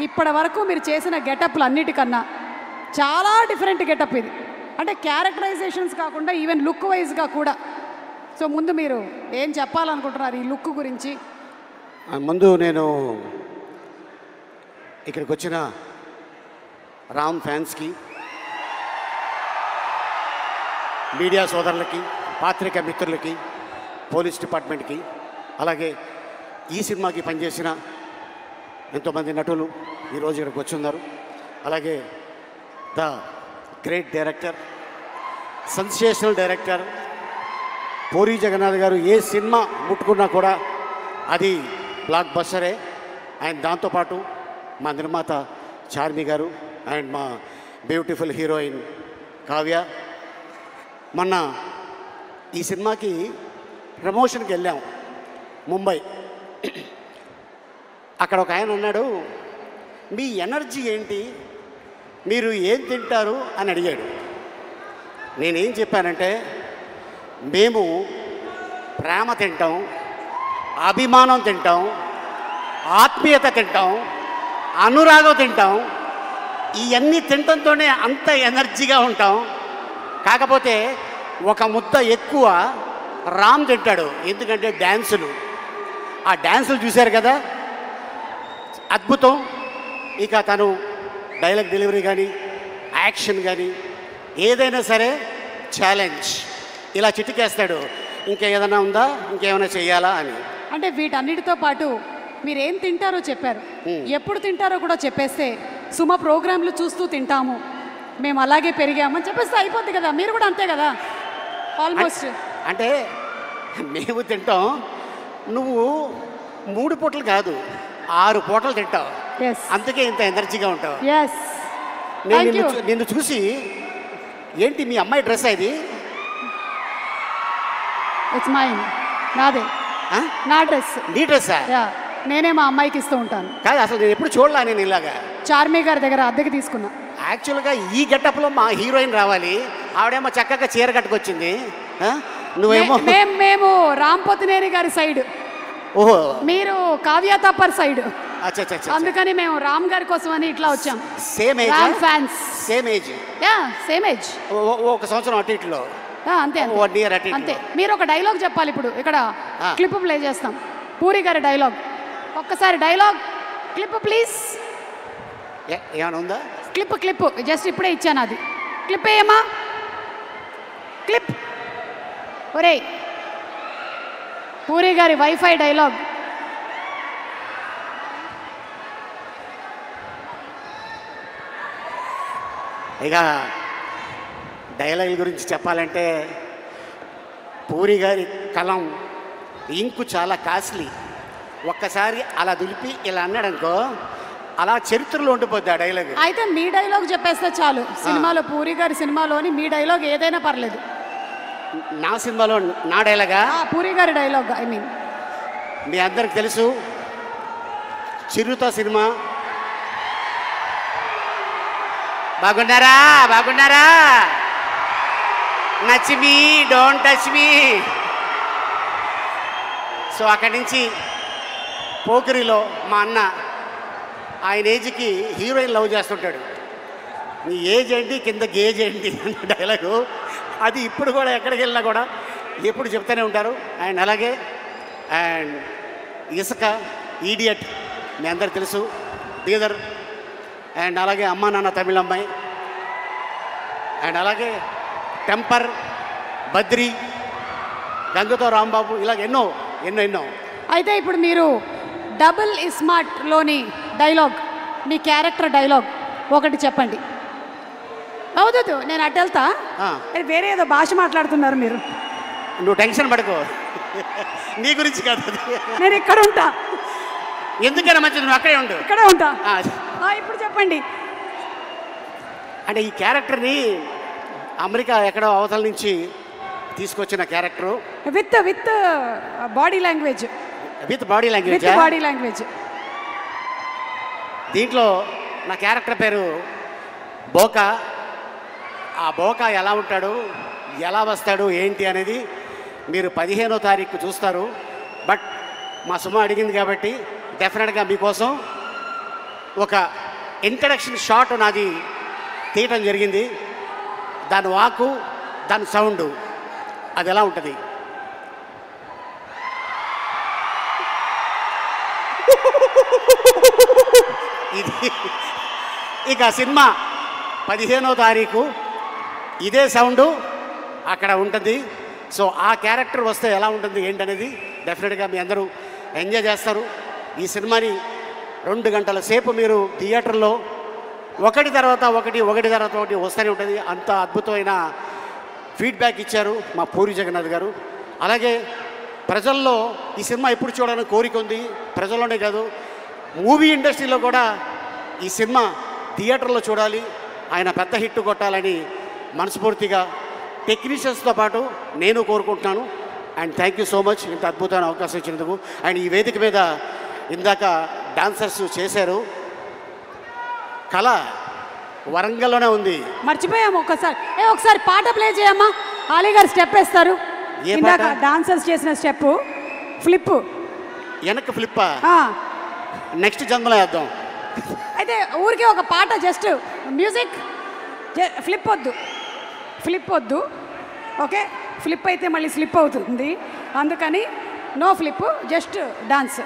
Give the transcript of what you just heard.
ఇప్పటి వరకు మీరు చేసిన గెటప్లు అన్నిటికన్నా చాలా డిఫరెంట్ గెటప్ ఇది. అంటే క్యారెక్టరైజేషన్స్ కాకుండా ఈవెన్ లుక్ వైజ్గా కూడా. సో ముందు మీరు ఏం చెప్పాలనుకుంటున్నారు ఈ లుక్ గురించి? ముందు నేను ఇక్కడికి వచ్చిన రామ్ ఫ్యాన్స్కి, మీడియా సోదరులకి, పాత్రికా మిత్రులకి, పోలీస్ డిపార్ట్మెంట్కి, అలాగే ఈ సినిమాకి పనిచేసిన ఎంతోమంది నటులు ఈరోజు ఇక్కడికి వచ్చి ఉన్నారు. అలాగే the great director, sensational director Puri Jagannadh గారు ఏ సినిమా ముట్టుకున్నా కూడా అది బ్లాక్ బస్టరే. అండ్ దాంతోపాటు మా నిర్మాత చార్మి గారు అండ్ మా బ్యూటిఫుల్ హీరోయిన్ కావ్య. మొన్న ఈ సినిమాకి ప్రమోషన్కి వెళ్ళాం ముంబై. అక్కడ ఒక ఆయన అన్నాడు, మీ ఎనర్జీ ఏంటి, మీరు ఏం తింటారు అని అడిగాడు. నేనేం చెప్పానంటే, మేము ప్రేమ తింటాం, అభిమానం తింటాం, ఆత్మీయత తింటాం, అనురాగం తింటాం. ఇవన్నీ తినడంతోనే అంత ఎనర్జీగా ఉంటాం. కాకపోతే ఒక ముద్ద ఎక్కువ రామ్ తింటాడు, ఎందుకంటే డ్యాన్సులు. ఆ డ్యాన్సులు చూశారు కదా, అద్భుతం. ఇక తను డైలాగ్ డెలివరీ కానీ, యాక్షన్ కానీ ఏదైనా సరే ఛాలెంజ్. ఇలా చిటికేస్తాడు, ఇంకేదైనా ఉందా, ఇంకేమైనా చెయ్యాలా అని. అంటే వీటన్నిటితో పాటు మీరు ఏం తింటారో చెప్పారు, ఎప్పుడు తింటారో కూడా చెప్పేస్తే సుమ ప్రోగ్రాంలు చూస్తూ తింటాము, మేము అలాగే పెరిగామని చెప్పేస్తే అయిపోద్ది కదా. మీరు కూడా అంతే కదా ఆల్మోస్ట్. అంటే మేము తింటాం, నువ్వు 3 పూటలు కాదు 6 పూటలు తింటావు, అందుకే ఇంత ఎనర్జీగా ఉంటావు. నేను నిన్ను చూసి, ఏంటి మీ అమ్మాయి డ్రెస్ ఇది? ఇట్స్ మైన్, నాదే, నా డ్రెస్. నీ డ్రెస్సా? నేనే మా అమ్మాయికి ఇస్తూ ఉంటాను. కాదు, అసలు నేను ఎప్పుడు చూడలా. నేను ఇలాగా చార్మి గారి దగ్గర అద్దెకి తీసుకున్నా. యాక్చువల్గా ఈ గెటప్లో మా హీరోయిన్ రావాలి, ఆవిడేమో చక్కగా చీర కట్టుకొచ్చింది, నువ్వేమో మేము రాంపోతినేని గారి సైడ్, ఓహో మీరు కావ్య తప్పర్ సైడ్. అందుకని మేము రామ్ గారి కోసం అని ఇట్లా వచ్చాం. Same age, Ram fans. Same age, same age, ఒక సంవత్సరం అటు ఇట్లో. అంతే అంతే. మీరు ఒక డైలాగ్ చెప్పాలి. ఇప్పుడు ఇక్కడ క్లిప్ ప్లే చేస్తాం, పూరి గారి డైలాగ్. ఒక్కసారి డైలాగ్ క్లిప్ ప్లీజ్. ఏమైనా ఉందా? క్లిప్ జస్ట్ ఇప్పుడే ఇచ్చాను, అది క్లిప్ ఏమా, క్లిప్. ఒరే పూరి గారి వైఫై డైలాగ్. ఇక డైలాగ్ గురించి చెప్పాలంటే, పూరి గారి కలం ఇంకు చాలా కాస్ట్లీ. ఒక్కసారి అలా దులిపి ఇలా అన్నాడనుకో, అలా చరిత్రలో ఉండిపోద్ది ఆ డైలాగ్. అయితే మీ డైలాగ్ చెప్పేస్తే చాలు. సినిమాలో పూరి గారి సినిమాలోని మీ డైలాగ్ ఏదైనా పర్లేదు. నా సినిమాలో నా డైలాగా? పూరి గారి డైలాగ్. ఐ మీన్ మీ అందరికి తెలుసు, చిరుత సినిమా. బాగున్నారా, బాగున్నారా, నచ్ me don't touch me. So అక్కడి నుంచి పోకిరిలో మా అన్న ఆయన ఏజ్కి హీరోయిన్ లవ్ చేస్తుంటాడు. నీ ఏజ్ ఏంటి, కింద గేజ్ ఏంటి అనే డైలాగు. అది ఇప్పుడు కూడా ఎక్కడికి వెళ్ళినా కూడా ఎప్పుడు చెప్తూనే ఉంటారు. అండ్ అలాగే అండ్ ఇసుక, ఈడియట్ మీ అందరికి తెలుసు, బీదర్. అండ్ అలాగే అమ్మా నాన్న తమిళ అమ్మాయి. అండ్ అలాగే టెంపర్, బద్రి, గంగతో రాంబాబు, ఇలాగ ఎన్నో ఎన్నో ఎన్నో. అయితే ఇప్పుడు మీరు డబుల్ ఇస్మార్ట్లోని డైలాగ్, మీ క్యారెక్టర్ డైలాగ్ ఒకటి చెప్పండి. అవుతుంది, నేను అటు వెళ్తా. వేరే ఏదో భాష మాట్లాడుతున్నారు మీరు. నువ్వు టెన్షన్ పడుకో, నీ గురించి కాదు, నేను ఇక్కడ ఉంటా. ఎందుకైనా మంచిది, నువ్వు అక్కడే ఉండు. ఇక్కడే ఉంటా. ఇప్పుడు చెప్పండి. అంటే ఈ క్యారెక్టర్ని అమెరికా ఎక్కడో అవతల నుంచి తీసుకొచ్చిన character. With body language. With body language. Body language. దీంట్లో నా క్యారెక్టర్ పేరు బోకా. ఆ బోకా ఎలా ఉంటాడు, ఎలా వస్తాడు, ఏంటి అనేది మీరు 15వ తారీఖు చూస్తారు. బట్ మా సుమ అడిగింది కాబట్టి డెఫినెట్గా మీకోసం ఒక ఇంట్రడక్షన్ షాట్ నాది తీయటం జరిగింది. దాని వాకు, దాని సౌండు అది ఎలా ఉంటుంది? ఇది ఇక సినిమా 15వ తారీఖు ఇదే సౌండు అక్కడ ఉంటుంది. సో ఆ క్యారెక్టర్ వస్తే ఎలా ఉంటుంది ఏంటనేది డెఫినెట్గా మీ అందరూ ఎంజాయ్ చేస్తారు. ఈ సినిమాని 2 గంటల సేపు మీరు థియేటర్లో ఒకటి తర్వాత ఒకటి వస్తూనే ఉంటుంది. అంత అద్భుతమైన ఫీడ్బ్యాక్ ఇచ్చారు మా పూరి జగన్నాథ్ గారు. అలాగే ప్రజల్లో ఈ సినిమా ఎప్పుడు చూడాలని కోరిక ఉంది. ప్రజల్లోనే కాదు, మూవీ ఇండస్ట్రీలో కూడా ఈ సినిమా థియేటర్లో చూడాలి, ఆయన పెద్ద హిట్ కొట్టాలని మనస్ఫూర్తిగా టెక్నీషియన్స్తో పాటు నేను కోరుకుంటున్నాను. And thank you so much ఇంత అద్భుతమైన అవకాశం ఇచ్చినందుకు. అండ్ ఈ వేదిక మీద ఇందాక డాన్సర్స్ చేశారు. కళ వరంగల్లోనే ఉంది. మర్చిపోయాము ఒకసారి పాట ప్లే చేయమ్మా. ఆలీ గారు స్టెప్ వేస్తారు. ఇందాక డాన్సర్స్ చేసిన స్టెప్ ఫ్లిప్, వెనక్కి ఫ్లిప్పా? నెక్స్ట్ జన్మలో వేద్దాం. అయితే ఊరికే ఒక పాట, జస్ట్ మ్యూజిక్, ఫ్లిప్ వద్దు. ఓకే, ఫ్లిప్ అయితే మళ్ళీ స్లిప్ అవుతుంది, అందుకని నో ఫ్లిప్, జస్ట్ డాన్స్.